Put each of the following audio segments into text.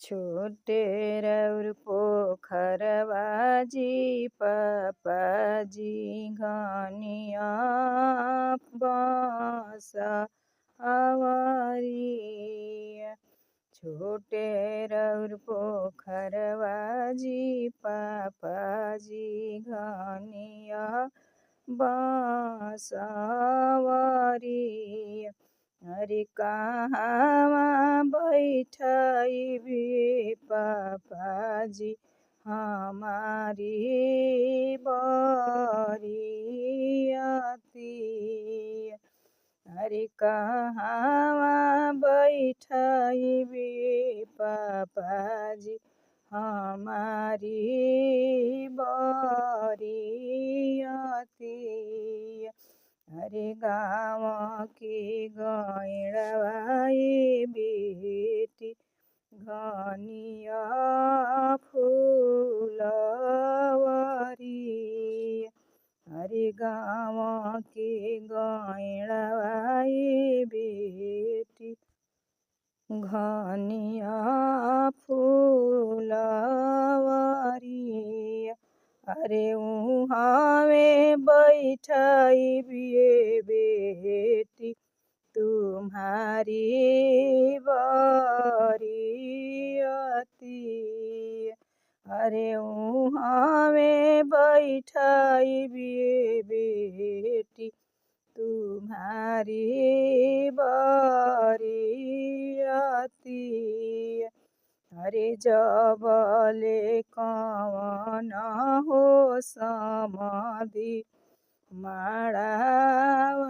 छोटे रउर पोखरवा जी पापाजी घनिया बासा आवरिया। छोटे रउर पोखरवा जी पापाजी घनिया बांसवरिया। अरे कहवा बैठइबे पापाजी हमारी बरियातिया। अरे कहवा बैठइबे पापाजी हमारी बरियातिया। अरे गाँव के गैड़वा ये बेटी घनिया फुलवरिया। अरे गाँव के गैड़वा ये बेटी घनिया फुलवरिया। अरे उहावे बैठइबे बेटी तुम्हारी बरियातिया। अरे उहावे बैठइबे बेटी तुम्हारी बरियातिया। अरे जबले कवन हो समाधि माड़ावा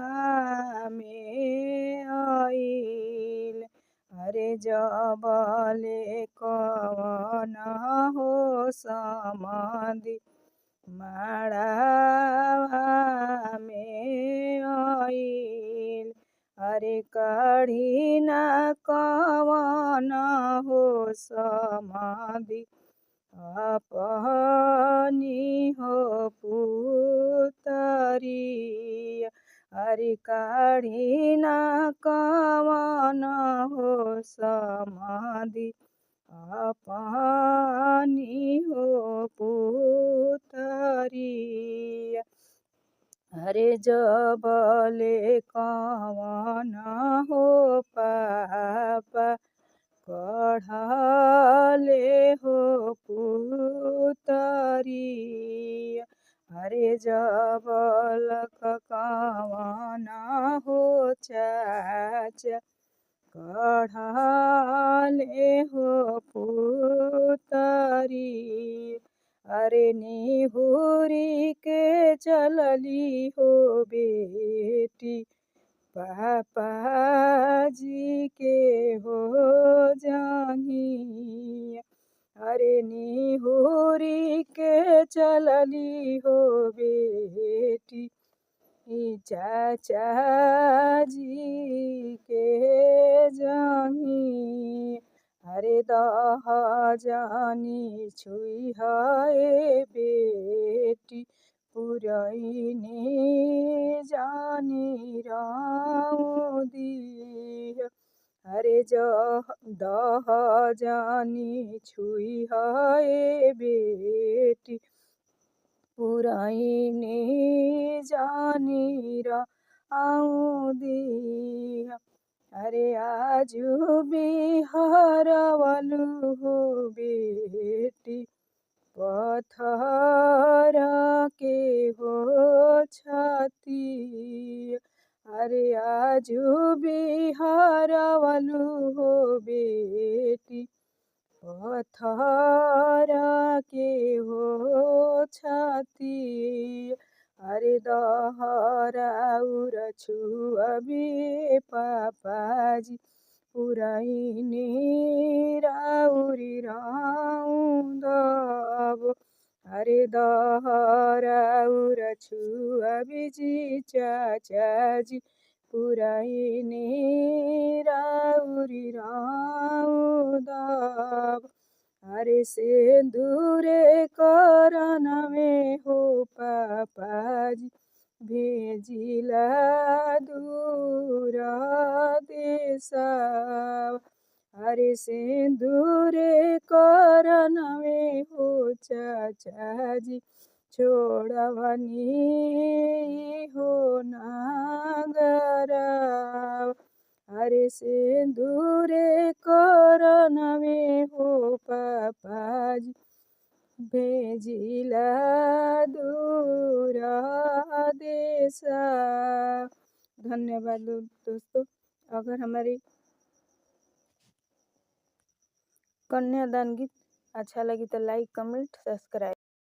में आइल। अरे जबले कवन हो समाधि माड़ावा में आइल। अरे काढ़ी ना कवन हो समाधि अपनी हो पुतरिया। अरे काढ़ी ना कवन हो समाधि अपनी हो पुतरिया। अरे जबले कवन हो पापा कढ़ले हो पुतरिया। अरे जबलक कवन हो चाचा कढ़ले हो पुतरिया। अरे निहुरी के चलली हो बेटी पापाजी के हो जांघिया। अरे निहुरी के चलली हो बेटी चाचा जी के जांघिया। अरे दह जानी छुई है बेटी पुरैनी जानी राउदिया। अरे दह जानी छुई है बेटी पुरैनी जानी राउदिया। अरे आजू बिहरवलु हो बेटी पत्थर के हो छतिया। अरे आजू बिहरवलु हो बेटी पत्थर के हो छतिया। अरे दहराउर छुअबे पापाजी पुरैनी राउरी राउदब। अरे दहराउर छुअबे जी चाचाजी पुरैनी राउरी राउदब। अरे सिंदूरे करन में हो पापाजी भेजिला दूर देशवा। अरे सिंदूरे करनवे हो चाचा जी छोड़वनी हो नागरा अरे सिंदूरे करनवे हो पापाजी भेजिला दूर देशा। धन्यवाद दोस्तों। अगर हमारी कन्यादान गीत अच्छा लगी तो लाइक कमेंट सब्सक्राइब।